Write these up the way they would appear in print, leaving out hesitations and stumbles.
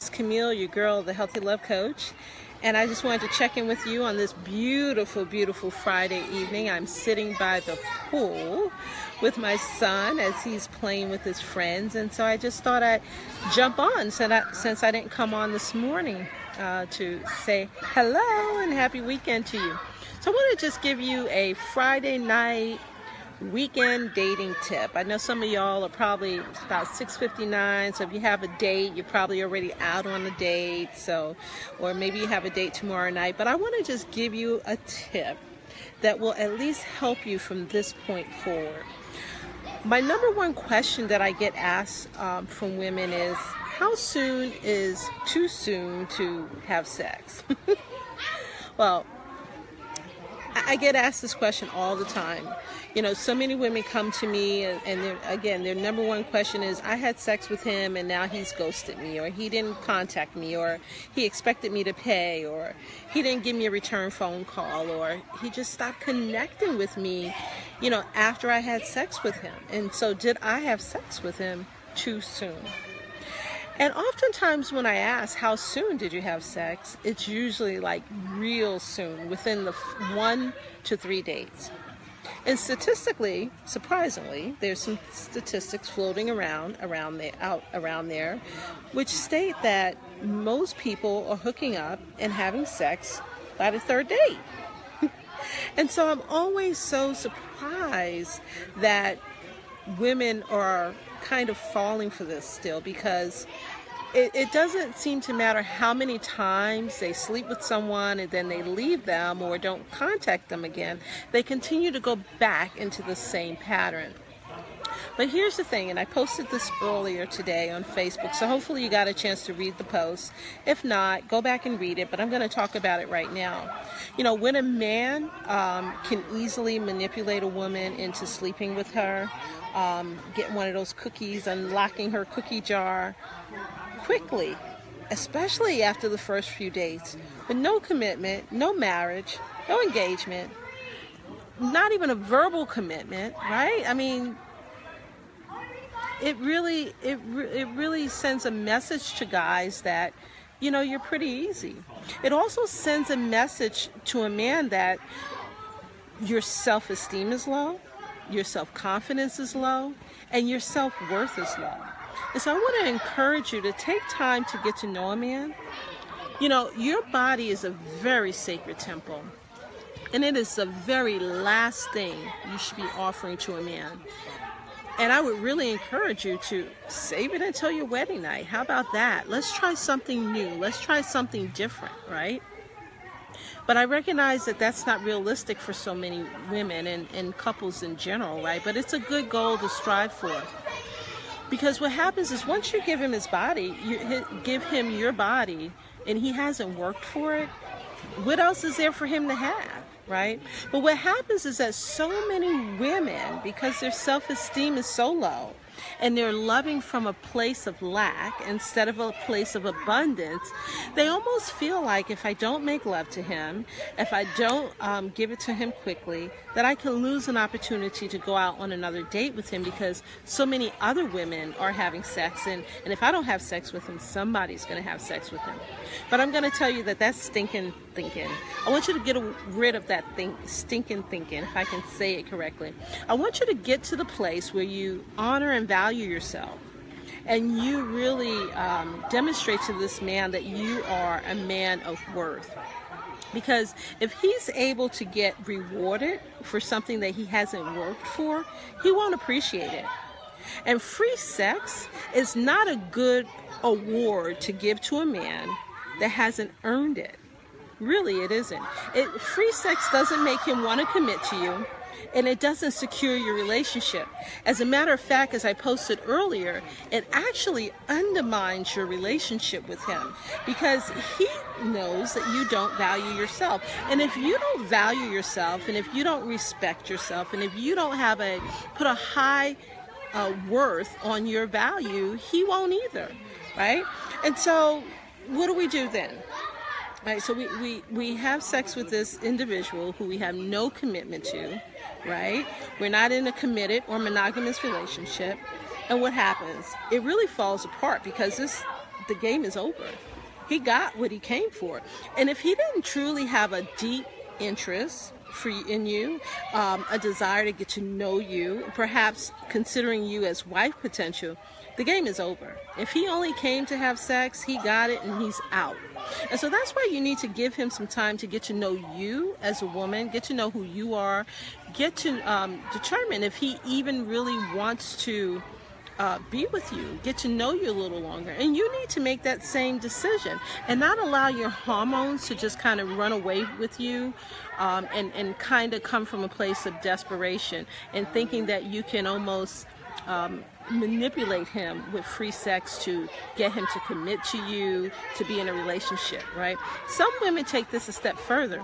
It's Camille, your girl, the Healthy Love Coach, and I just wanted to check in with you on this beautiful, beautiful Friday evening. I'm sitting by the pool with my son as he's playing with his friends, and so I just thought I'd jump on since I didn't come on this morning to say hello and happy weekend to you. So I want to just give you a Friday night weekend dating tip. I know some of y'all are probably about 6:59, so if you have a date, you're probably already out on a date, or maybe you have a date tomorrow night, but I want to just give you a tip that will at least help you from this point forward. My number one question that I get asked from women is, how soon is too soon to have sex? Well, I get asked this question all the time. You know, so many women come to me and their number one question is, I had sex with him and now he's ghosted me, or he didn't contact me, or he expected me to pay, or he didn't give me a return phone call, or he just stopped connecting with me, you know, after I had sex with him. And so did I have sex with him too soon? And oftentimes when I ask, how soon did you have sex? It's usually like real soon, within the 1 to 3 days. And statistically, surprisingly, there's some statistics floating around there, which state that most people are hooking up and having sex by the 3rd date. And so I'm always so surprised that women are kind of falling for this still, because it doesn't seem to matter how many times they sleep with someone and then they leave them or don't contact them again. They continue to go back into the same pattern. But here's the thing, and I posted this earlier today on Facebook, so hopefully you got a chance to read the post. If not, go back and read it, but I'm going to talk about it right now. You know, when a man can easily manipulate a woman into sleeping with her, getting one of those cookies, unlocking her cookie jar quickly, especially after the first few dates, with no commitment, no marriage, no engagement, not even a verbal commitment, right? I mean, it really sends a message to guys that, you know, you're pretty easy. It also sends a message to a man that your self-esteem is low, your self-confidence is low, and your self-worth is low. And so I want to encourage you to take time to get to know a man. You know, your body is a very sacred temple, and it is the very last thing you should be offering to a man. And I would really encourage you to save it until your wedding night. How about that? Let's try something new. Let's try something different, right? But I recognize that that's not realistic for so many women and couples in general, right? But it's a good goal to strive for. Because what happens is, once you give him his body, you give him your body, and he hasn't worked for it, what else is there for him to have, right? But what happens is that so many women, because their self-esteem is so low, and they're loving from a place of lack instead of a place of abundance, they almost feel like, if I don't make love to him, if I don't give it to him quickly, that I can lose an opportunity to go out on another date with him, because so many other women are having sex, and if I don't have sex with him, somebody's going to have sex with him. But I'm going to tell you that that's stinking thinking. I want you to get rid of that stinking thinking, if I can say it correctly. I want you to get to the place where you honor and value yourself, and you really demonstrate to this man that you are a man of worth. Because if he's able to get rewarded for something that he hasn't worked for, he won't appreciate it. And free sex is not a good award to give to a man that hasn't earned it. Really, it isn't. Free sex doesn't make him want to commit to you, and it doesn't secure your relationship. As a matter of fact, as I posted earlier, it actually undermines your relationship with him, because he knows that you don't value yourself. And if you don't value yourself, and if you don't respect yourself, and if you don't have put a high worth on your value, he won't either, right? And so what do we do then? Right, so we have sex with this individual who we have no commitment to, right? We're not in a committed or monogamous relationship. And what happens? It really falls apart, because the game is over. He got what he came for. And if he didn't truly have a deep interest in you, a desire to get to know you, perhaps considering you as wife potential, the game is over. If he only came to have sex, he got it and he's out. And so that's why you need to give him some time to get to know you as a woman, get to know who you are, get to determine if he even really wants to be with you, get to know you a little longer. And you need to make that same decision and not allow your hormones to just kind of run away with you and kind of come from a place of desperation and thinking that you can almost manipulate him with free sex to get him to commit to you, to be in a relationship, right? Some women take this a step further.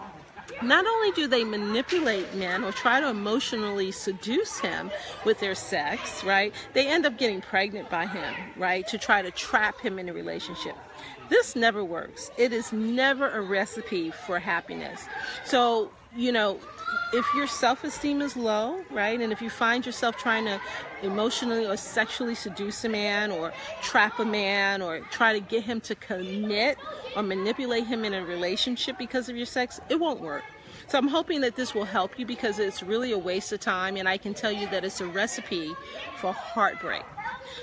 Not only do they manipulate men or try to emotionally seduce him with their sex, right? They end up getting pregnant by him, right? To try to trap him in a relationship. This never works. It is never a recipe for happiness. So, you know, if your self-esteem is low, right, and if you find yourself trying to emotionally or sexually seduce a man or trap a man or try to get him to commit or manipulate him in a relationship because of your sex, it won't work. So I'm hoping that this will help you because it's really a waste of time, and I can tell you that it's a recipe for heartbreak.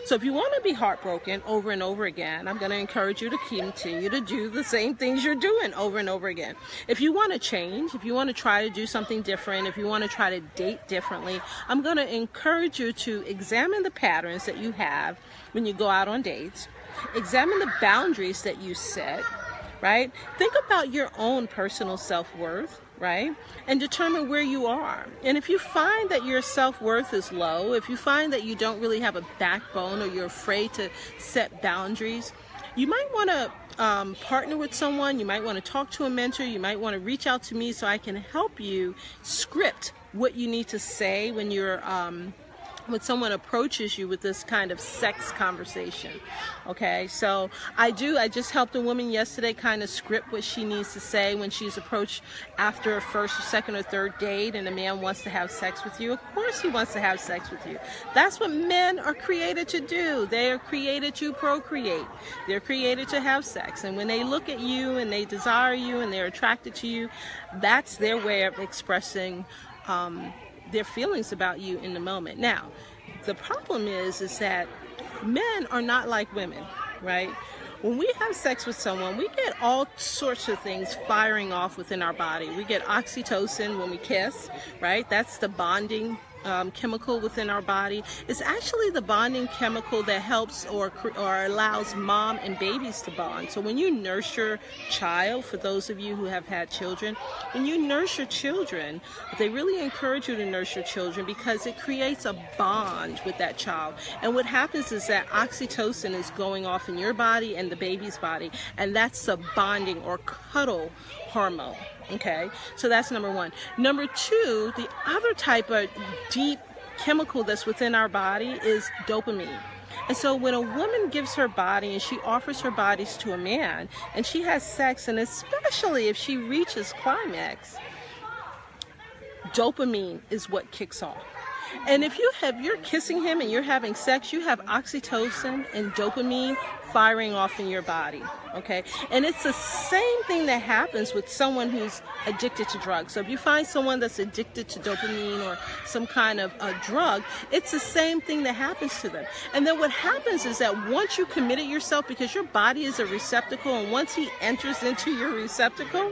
So if you want to be heartbroken over and over again, I'm going to encourage you to continue to do the same things you're doing over and over again. If you want to change, if you want to try to do something different, if you want to try to date differently, I'm going to encourage you to examine the patterns that you have when you go out on dates. Examine the boundaries that you set, right? Think about your own personal self-worth, right? And determine where you are. And if you find that your self-worth is low, if you find that you don't really have a backbone or you're afraid to set boundaries, you might want to partner with someone. You might want to talk to a mentor. You might want to reach out to me so I can help you script what you need to say when you're when someone approaches you with this kind of sex conversation. Okay, so I just helped a woman yesterday kind of script what she needs to say when she's approached after a first or second or third date and a man wants to have sex with you. Of course he wants to have sex with you. That's what men are created to do. They are created to procreate. They're created to have sex. And when they look at you and they desire you and they're attracted to you, that's their way of expressing their feelings about you in the moment. Now, the problem is that men are not like women, right? When we have sex with someone, we get all sorts of things firing off within our body. We get oxytocin when we kiss, right? That's the bonding chemical within our body. It's actually the bonding chemical that helps or allows mom and babies to bond. So when you nurse your child, for those of you who have had children, when you nurse your children, they really encourage you to nurse your children because it creates a bond with that child. And what happens is that oxytocin is going off in your body and the baby's body, and that's the bonding or cuddle hormone. Okay, so that's number one. Number two, the other type of deep chemical that's within our body is dopamine. And so when a woman gives her body and she offers her bodies to a man and she has sex, and especially if she reaches climax, dopamine is what kicks off. And if you're kissing him and you're having sex, you have oxytocin and dopamine firing off in your body, okay? And it's the same thing that happens with someone who's addicted to drugs. So if you find someone that's addicted to dopamine or some kind of a drug, it's the same thing that happens to them. And then what happens is that once you committed yourself, because your body is a receptacle, and once he enters into your receptacle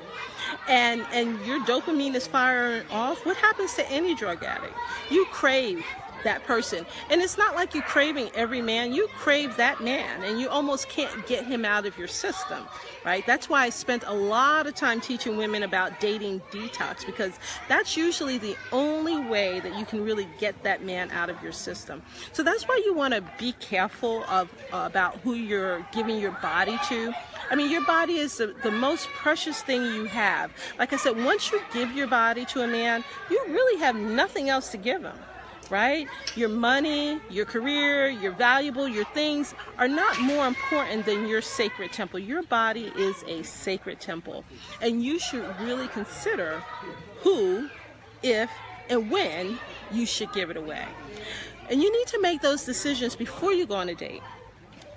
and your dopamine is firing off, what happens to any drug addict? You crave that person. And it's not like you're craving every man. You crave that man, and you almost can't get him out of your system, right? That's why I spent a lot of time teaching women about dating detox, because that's usually the only way that you can really get that man out of your system. So that's why you want to be careful about who you're giving your body to. I mean, your body is the most precious thing you have. Like I said, once you give your body to a man, you really have nothing else to give him. Right? Your money, your career, your valuable, your things are not more important than your sacred temple. Your body is a sacred temple. And you should really consider who, if, and when you should give it away. And you need to make those decisions before you go on a date.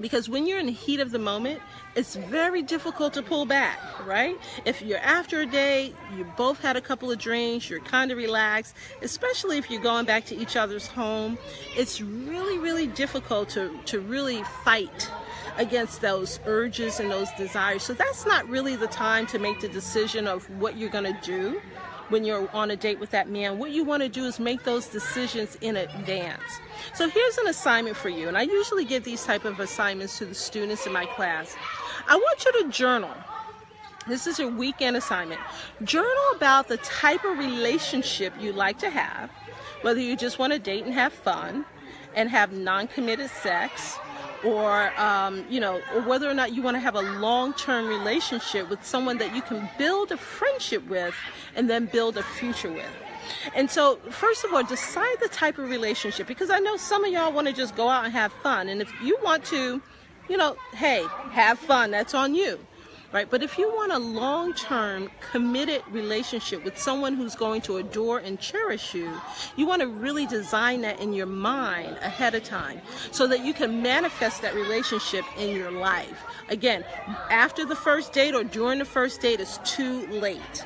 Because when you're in the heat of the moment, it's very difficult to pull back, right? If you're after a date, you both had a couple of drinks, you're kind of relaxed, especially if you're going back to each other's home, it's really, really difficult to really fight against those urges and those desires. So that's not really the time to make the decision of what you're going to do when you're on a date with that man. What you want to do is make those decisions in advance. So here's an assignment for you, and I usually give these type of assignments to the students in my class. I want you to journal. This is your weekend assignment. Journal about the type of relationship you like to have, whether you just want to date and have fun and have non-committed sex, or or whether or not you want to have a long-term relationship with someone that you can build a friendship with and then build a future with. And so, first of all, decide the type of relationship, because I know some of y'all want to just go out and have fun. And if you want to, hey, have fun, that's on you. Right? But if you want a long-term committed relationship with someone who's going to adore and cherish you, you want to really design that in your mind ahead of time so that you can manifest that relationship in your life. Again, after the first date or during the first date is too late.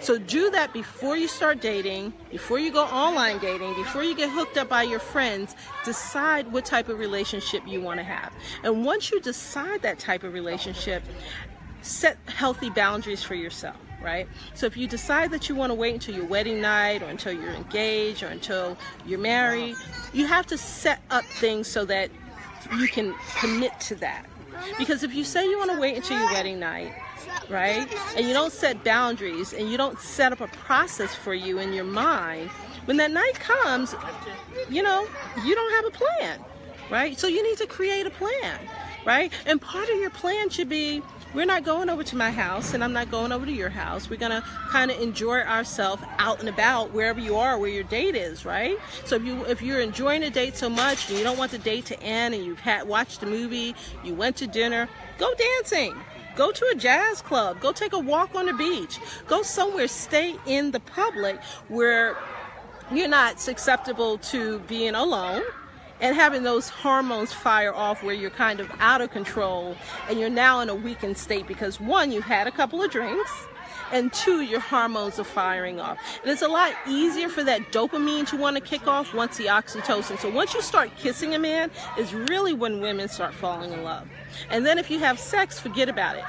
So do that before you start dating, before you go online dating, before you get hooked up by your friends. Decide what type of relationship you want to have. And once you decide that type of relationship, set healthy boundaries for yourself, right? So if you decide that you want to wait until your wedding night or until you're engaged or until you're married, you have to set up things so that you can commit to that. Because if you say you want to wait until your wedding night, right, and you don't set boundaries and you don't set up a process for you in your mind, when that night comes, you don't have a plan, right? So you need to create a plan, right? And part of your plan should be, we're not going over to my house and I'm not going over to your house. We're going to kind of enjoy ourselves out and about wherever you are, where your date is, right? So if you're enjoying a date so much and you don't want the date to end and you've watched a movie, you went to dinner, go dancing. Go to a jazz club. Go take a walk on the beach. Go somewhere. Stay in the public where you're not susceptible to being alone and having those hormones fire off where you're kind of out of control and you're now in a weakened state because, one, you've had a couple of drinks, and two, your hormones are firing off. And it's a lot easier for that dopamine to want to kick off once the oxytocin. So once you start kissing a man is really when women start falling in love. And then if you have sex, forget about it.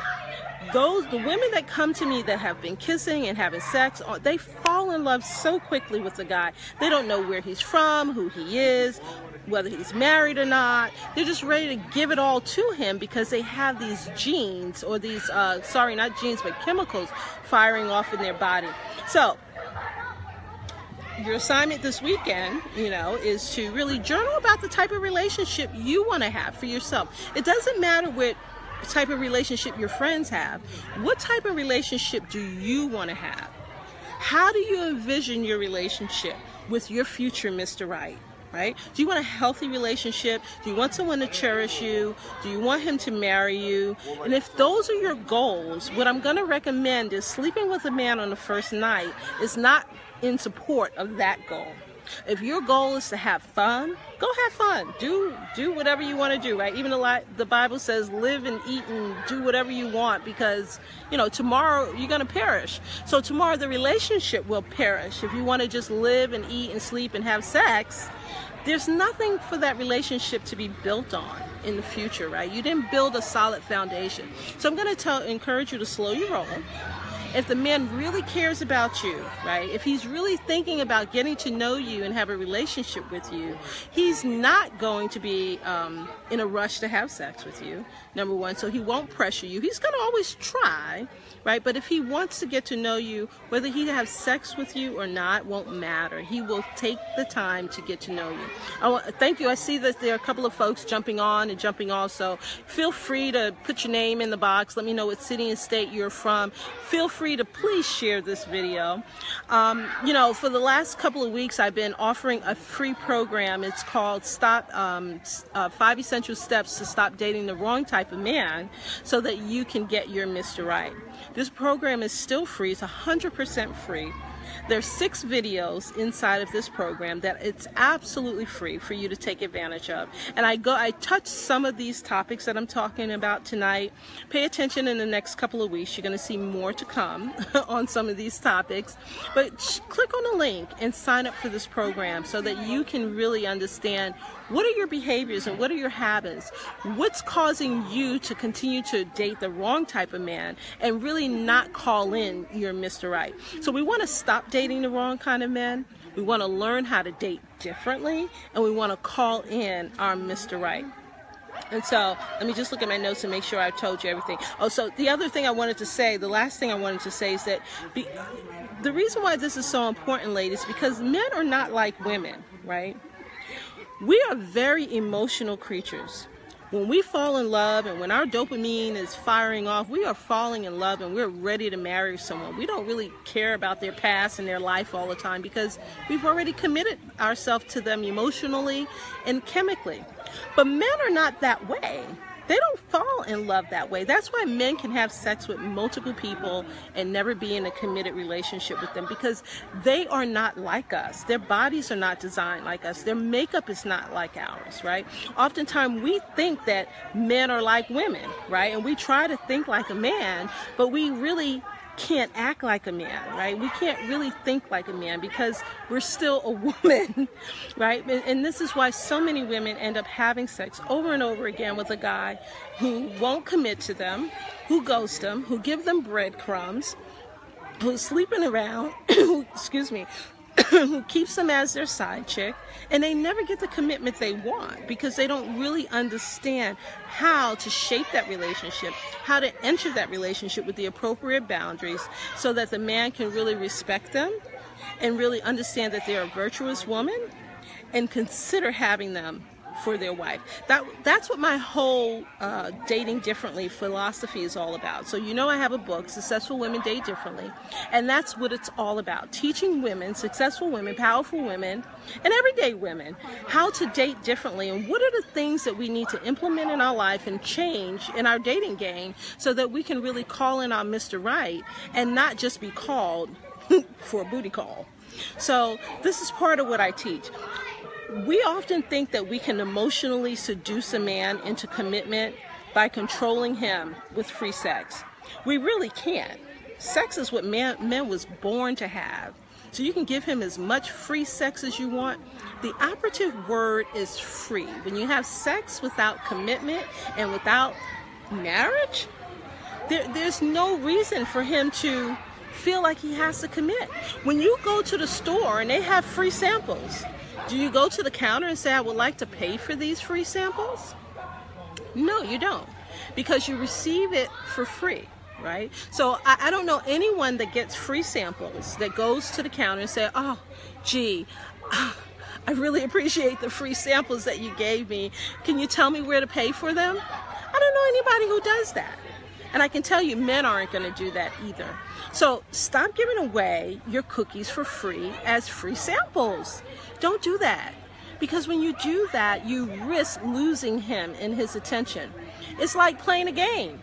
The women that come to me that have been kissing and having sex, they fall in love so quickly with the guy. They don't know where he's from, who he is, whether he's married or not. They're just ready to give it all to him because they have these genes, or these, not genes, but chemicals firing off in their body. So your assignment this weekend, is to really journal about the type of relationship you want to have for yourself. It doesn't matter what type of relationship your friends have. What type of relationship do you want to have? How do you envision your relationship with your future Mr. Right? Right? Do you want a healthy relationship? Do you want someone to cherish you? Do you want him to marry you? And if those are your goals, what I'm going to recommend is sleeping with a man on the first night is not in support of that goal. If your goal is to have fun, go have fun. Do whatever you want to do, right? Even the Bible says live and eat and do whatever you want because, tomorrow you're going to perish. So tomorrow the relationship will perish. If you want to just live and eat and sleep and have sex, there's nothing for that relationship to be built on in the future, right? You didn't build a solid foundation. So I'm going to encourage you to slow your roll. If the man really cares about you, right, if he's really thinking about getting to know you and have a relationship with you, he's not going to be in a rush to have sex with you, number one, so he won't pressure you. He's going to always try, right, but if he wants to get to know you, whether he has sex with you or not won't matter. He will take the time to get to know you. Thank you. I see that there are a couple of folks jumping on and jumping off, so feel free to put your name in the box. Let me know what city and state you're from. Feel free to please share this video. For the last couple of weeks, I've been offering a free program. It's called 5 Essential Steps to Stop Dating the Wrong Type of Man so that you can get your Mr. Right. This program is still free. It's 100% free. There's 6 videos inside of this program that it's absolutely free for you to take advantage of. And I touch some of these topics that I'm talking about tonight. Pay attention in the next couple of weeks. You're going to see more to come on some of these topics. But click on the link and sign up for this program so that you can really understand what are your behaviors and what are your habits, what's causing you to continue to date the wrong type of man and really not call in your Mr. Right. So we want to stop dating the wrong kind of men. We want to learn how to date differently, and we want to call in our Mr. Right. And so let me just look at my notes and make sure I've told you everything. Oh, so the other thing I wanted to say, the last thing I wanted to say is that the reason why this is so important, ladies, because men are not like women, right? We are very emotional creatures. When we fall in love and when our dopamine is firing off, we are falling in love and we're ready to marry someone. We don't really care about their past and their life all the time because we've already committed ourselves to them emotionally and chemically. But men are not that way. They don't fall in love that way. That's why men can have sex with multiple people and never be in a committed relationship with them, because they are not like us. Their bodies are not designed like us. Their makeup is not like ours, right? Oftentimes we think that men are like women, right? And we try to think like a man, but we really can't act like a man, right? We can't really think like a man because we're still a woman, right? And this is why so many women end up having sex over and over again with a guy who won't commit to them, who ghosts them, who give them breadcrumbs, who's sleeping around, excuse me, who keeps them as their side chick, and they never get the commitment they want because they don't really understand how to shape that relationship, how to enter that relationship with the appropriate boundaries so that the man can really respect them and really understand that they're a virtuous woman and consider having them for their wife. That's what my whole dating differently philosophy is all about. So you know I have a book, Successful Women Date Differently, and that's what it's all about. Teaching women, successful women, powerful women, and everyday women how to date differently and what are the things that we need to implement in our life and change in our dating game so that we can really call in our Mr. Right and not just be called for a booty call. So this is part of what I teach. We often think that we can emotionally seduce a man into commitment by controlling him with free sex. We really can't. Sex is what men was born to have. So you can give him as much free sex as you want. The operative word is free. When you have sex without commitment and without marriage, there's no reason for him to feel like he has to commit. When you go to the store and they have free samples, do you go to the counter and say, I would like to pay for these free samples? No, you don't, because you receive it for free, right? So I don't know anyone that gets free samples that goes to the counter and say, oh, gee, I really appreciate the free samples that you gave me. Can you tell me where to pay for them? I don't know anybody who does that. And I can tell you men aren't going to do that either. So stop giving away your cookies for free as free samples. Don't do that. Because when you do that, you risk losing him and his attention. It's like playing a game,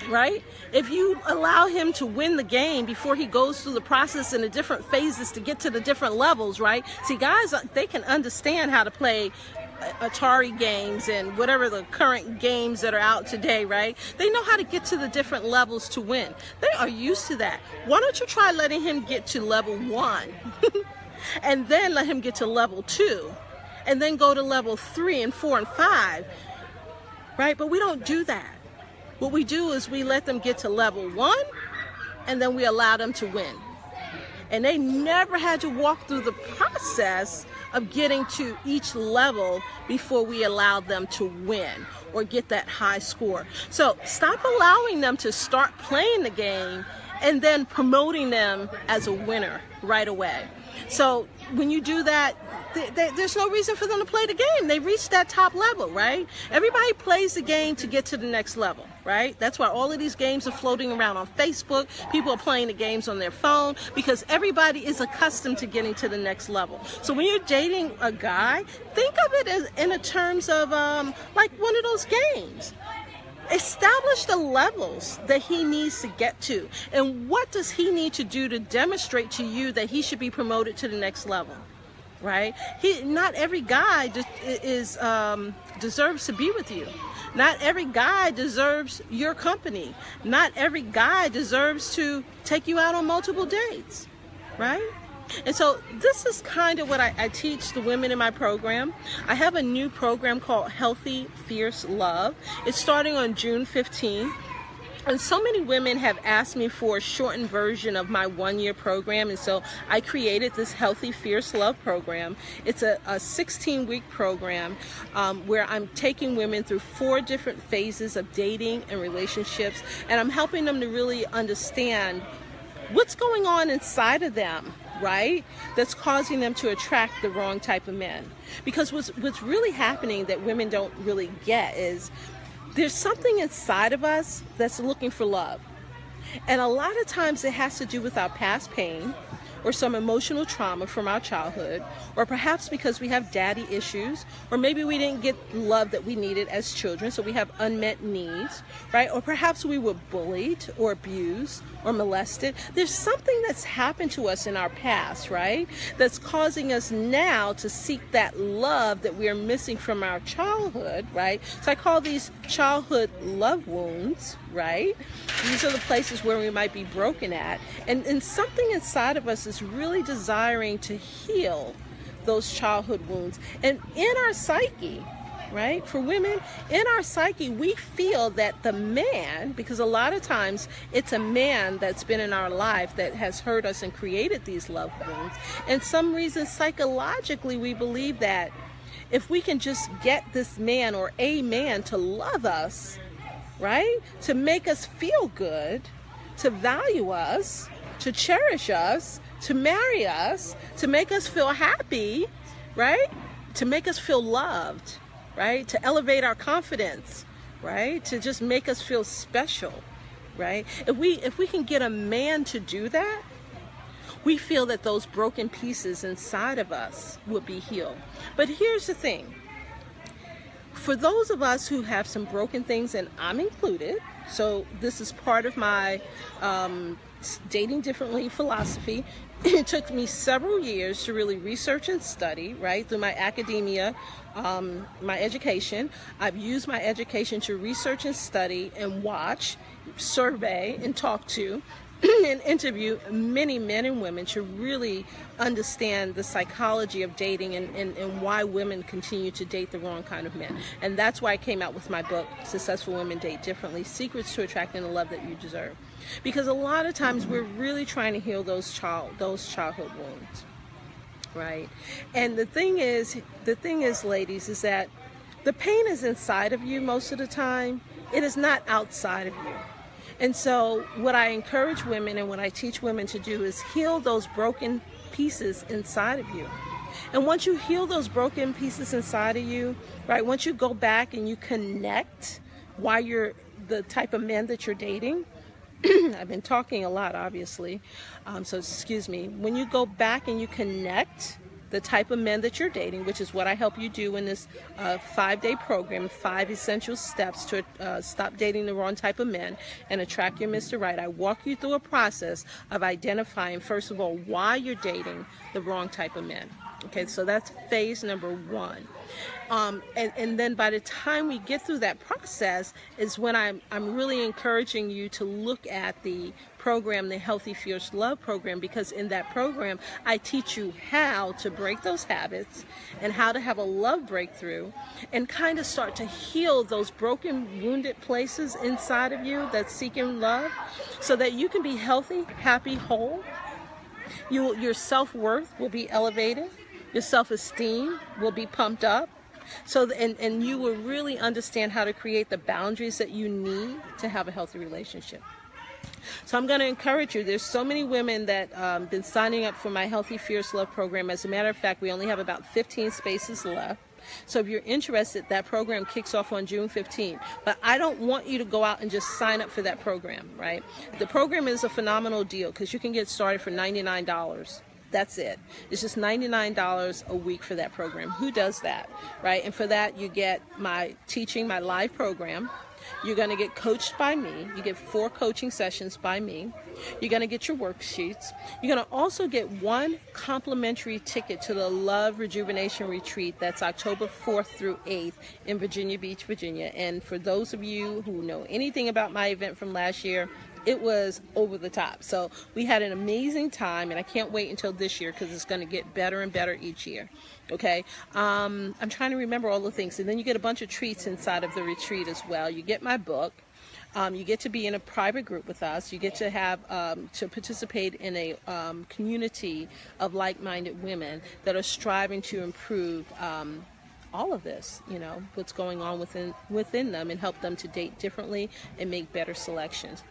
right? If you allow him to win the game before he goes through the process in the different phases to get to the different levels, right? See, guys, they can understand how to play Atari games and whatever the current games that are out today, right? They know how to get to the different levels to win. They are used to that. Why don't you try letting him get to level 1 and then let him get to level 2 and then go to level 3 and 4 and 5, right? But we don't do that. What we do is we let them get to level 1 and then we allow them to win. And they never had to walk through the process of getting to each level before we allow them to win or get that high score. So stop allowing them to start playing the game and then promoting them as a winner right away. So when you do that, there's no reason for them to play the game. They reached that top level, right? Everybody plays the game to get to the next level, right? That's why all of these games are floating around on Facebook. People are playing the games on their phone because everybody is accustomed to getting to the next level. So when you're dating a guy, think of it as in terms of like one of those games. Establish the levels that he needs to get to. And what does he need to do to demonstrate to you that he should be promoted to the next level? Right? Not every guy deserves to be with you. Not every guy deserves your company. Not every guy deserves to take you out on multiple dates. Right? And so this is kind of what I teach the women in my program. I have a new program called Healthy Fierce Love. It's starting on June 15th. And so many women have asked me for a shortened version of my one-year program, and so I created this Healthy Fierce Love program. It's a 16-week program where I'm taking women through 4 different phases of dating and relationships, and I'm helping them to really understand what's going on inside of them, right, that's causing them to attract the wrong type of men. Because what's really happening that women don't really get is there's something inside of us that's looking for love. And a lot of times it has to do with our past pain or some emotional trauma from our childhood, or perhaps because we have daddy issues, or maybe we didn't get love that we needed as children, so we have unmet needs, right? Or perhaps we were bullied or abused or molested. There's something that's happened to us in our past, right? That's causing us now to seek that love that we are missing from our childhood, right? So I call these childhood love wounds, right? These are the places where we might be broken at. And something inside of us is really desiring to heal those childhood wounds. And in our psyche, right, for women, in our psyche, we feel that the man, because a lot of times it's a man that's been in our life that has hurt us and created these love wounds. And some reason psychologically we believe that if we can just get this man or a man to love us, right, to make us feel good, to value us, to cherish us, to marry us, to make us feel happy, right, to make us feel loved, right, to elevate our confidence, right, to just make us feel special, right. If we can get a man to do that, we feel that those broken pieces inside of us will be healed. But here's the thing. For those of us who have some broken things, and I'm included, so this is part of my dating differently philosophy. It took me several years to really research and study, right, through my academia, my education. I've used my education to research and study and watch, survey, and talk to and interview many men and women to really understand the psychology of dating and why women continue to date the wrong kind of men. And that's why I came out with my book, Successful Women Date Differently, Secrets to Attracting the Love That You Deserve. Because a lot of times we're really trying to heal those childhood wounds, right? And the thing is, ladies, is that the pain is inside of you most of the time. It is not outside of you. And so what I encourage women and what I teach women to do is heal those broken pieces inside of you. And once you heal those broken pieces inside of you, right, once you go back and you connect why you're the type of men that you're dating, I've been talking a lot, obviously, so excuse me. When you go back and you connect the type of men that you're dating, which is what I help you do in this 5-day program, 5 essential steps to stop dating the wrong type of men and attract your Mr. Right. I walk you through a process of identifying, first of all, why you're dating the wrong type of men. Okay, so that's phase number 1. And then by the time we get through that process is when I'm really encouraging you to look at the program, the Healthy Fierce Love program, because in that program I teach you how to break those habits and how to have a love breakthrough and kind of start to heal those broken, wounded places inside of you that's seeking love so that you can be healthy, happy, whole. Your self-worth will be elevated. Your self-esteem will be pumped up. So, and you will really understand how to create the boundaries that you need to have a healthy relationship. So I'm going to encourage you. There's so many women that been signing up for my Healthy Fierce Love program. As a matter of fact, we only have about 15 spaces left. So if you're interested, that program kicks off on June 15th. But I don't want you to go out and just sign up for that program, right? The program is a phenomenal deal because you can get started for $99. That's it. It's just $99 a week for that program. Who does that, right? And for that, you get my teaching, my live program. You're going to get coached by me. You get 4 coaching sessions by me. You're going to get your worksheets. You're going to also get 1 complimentary ticket to the Love Rejuvenation Retreat. That's October 4th through 8th in Virginia Beach, Virginia. And for those of you who know anything about my event from last year, it was over the top. So we had an amazing time, and I can't wait until this year because it's going to get better and better each year. Okay, I'm trying to remember all the things. And then you get a bunch of treats inside of the retreat as well. You get my book. You get to be in a private group with us. You get to have to participate in a community of like-minded women that are striving to improve all of this, you know, what's going on within them, and help them to date differently and make better selections.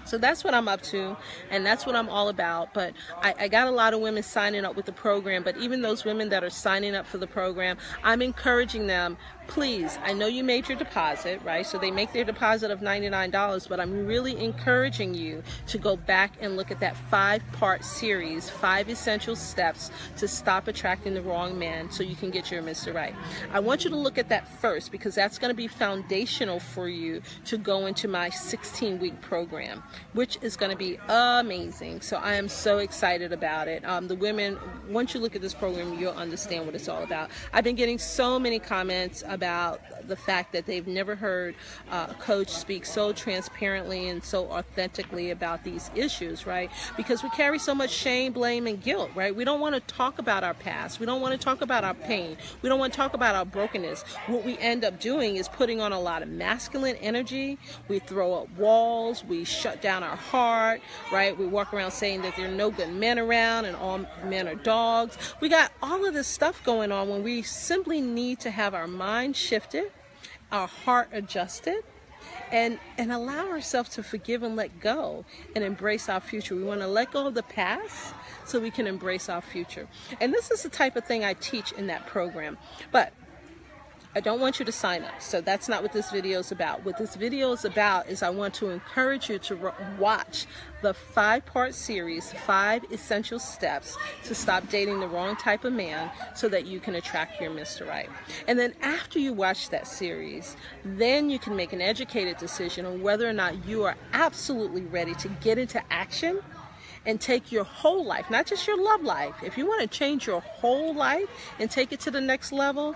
So that's what I'm up to, and that's what I'm all about. But I got a lot of women signing up with the program, but even those women that are signing up for the program, I'm encouraging them, please, I know you made your deposit, right? So they make their deposit of $99, but I'm really encouraging you to go back and look at that 5-part series, 5 essential steps to stop attracting the wrong man so you can get your Mr. Right. I want you to look at that first, because that's going to be foundational for you to go into my 16-week program, which is going to be amazing. So I am so excited about it. The women, once you look at this program, you'll understand what it's all about. I've been getting so many comments about the fact that they've never heard a coach speak so transparently and so authentically about these issues, right? Because we carry so much shame, blame, and guilt, right? We don't want to talk about our past. We don't want to talk about our pain. We don't want to talk about our brokenness. What we end up doing is putting on a lot of masculine energy. We throw up walls. We shut down our heart, right? We walk around saying that there are no good men around and all men are dogs. We got all of this stuff going on when we simply need to have our mind shifted, our heart adjusted, and allow ourselves to forgive and let go and embrace our future. We want to let go of the past so we can embrace our future. And this is the type of thing I teach in that program. But I don't want you to sign up. So that's not what this video is about. What this video is about is I want to encourage you to watch the 5-part series, 5 essential steps to stop dating the wrong type of man so that you can attract your Mr. Right. And then after you watch that series, then you can make an educated decision on whether or not you are absolutely ready to get into action and take your whole life, not just your love life. If you want to change your whole life and take it to the next level,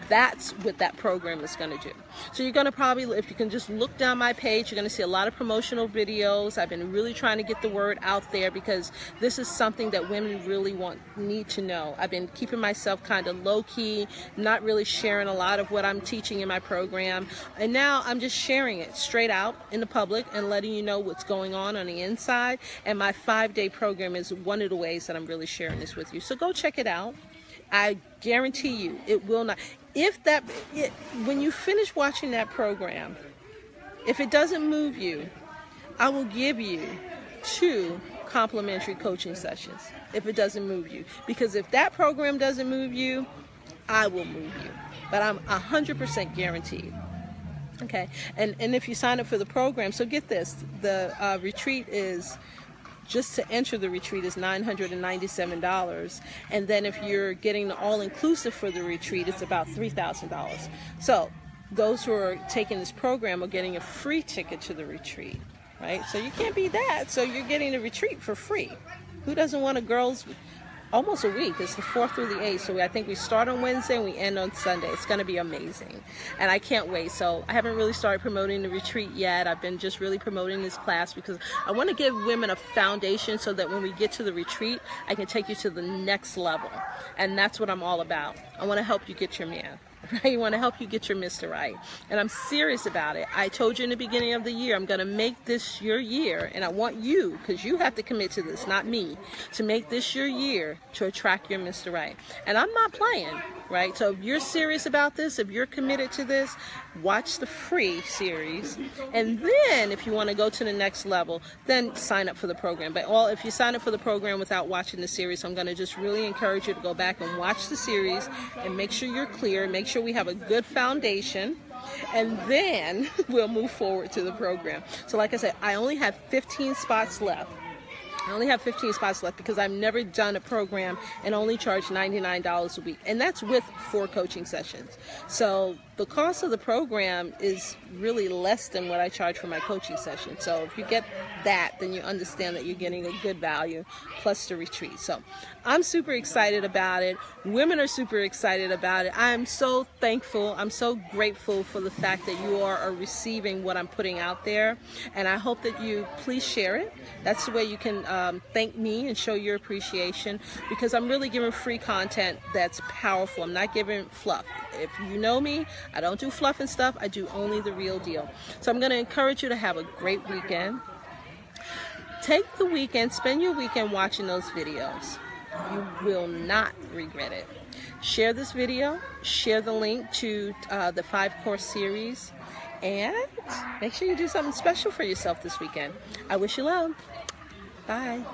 that's what that program is going to do. So you're going to probably, if you can just look down my page, you're going to see a lot of promotional videos. I've been really trying to get the word out there because this is something that women really need to know. I've been keeping myself kind of low-key, not really sharing a lot of what I'm teaching in my program. And now I'm just sharing it straight out in the public and letting you know what's going on the inside. And my 5-day program is one of the ways that I'm really sharing this with you. So go check it out. I guarantee you it will not. When you finish watching that program, if it doesn't move you, I will give you 2 complimentary coaching sessions if it doesn't move you. Because if that program doesn't move you, I will move you. But I'm 100% guaranteed. Okay, and if you sign up for the program, so get this, the retreat is, just to enter the retreat is $997, and then if you're getting the all-inclusive for the retreat, it's about $3,000. So those who are taking this program are getting a free ticket to the retreat, right? So you can't beat that. So you're getting the retreat for free. Who doesn't want a girls' almost a week? It's the 4th through the 8th. So I think we start on Wednesday and we end on Sunday. It's going to be amazing. And I can't wait. So I haven't really started promoting the retreat yet. I've been just really promoting this class because I want to give women a foundation so that when we get to the retreat, I can take you to the next level. And that's what I'm all about. I want to help you get your man. Right? I want to help you get your Mr. Right. And I'm serious about it. I told you in the beginning of the year, I'm going to make this your year. And I want you, because you have to commit to this, not me, to make this your year to attract your Mr. Right. And I'm not playing, right? So if you're serious about this, if you're committed to this, watch the free series. And then if you want to go to the next level, then sign up for the program. But if you sign up for the program without watching the series, I'm going to just really encourage you to go back and watch the series and make sure you're clear, make sure we have a good foundation, and then we'll move forward to the program. So like I said, I only have 15 spots left. I only have 15 spots left because I've never done a program and only charged $99 a week. And that's with 4 coaching sessions. So the cost of the program is really less than what I charge for my coaching session. So if you get that, then you understand that you're getting a good value plus the retreat. So I'm super excited about it. Women are super excited about it. I'm so thankful. I'm so grateful for the fact that you are receiving what I'm putting out there. And I hope that you please share it. That's the way you can thank me and show your appreciation, because I'm really giving free content that's powerful. I'm not giving fluff. If you know me, I don't do fluff and stuff. I do only the real deal. So I'm going to encourage you to have a great weekend. Take the weekend, spend your weekend watching those videos. You will not regret it. Share this video, share the link to the 5-course series, and make sure you do something special for yourself this weekend. I wish you love. Bye.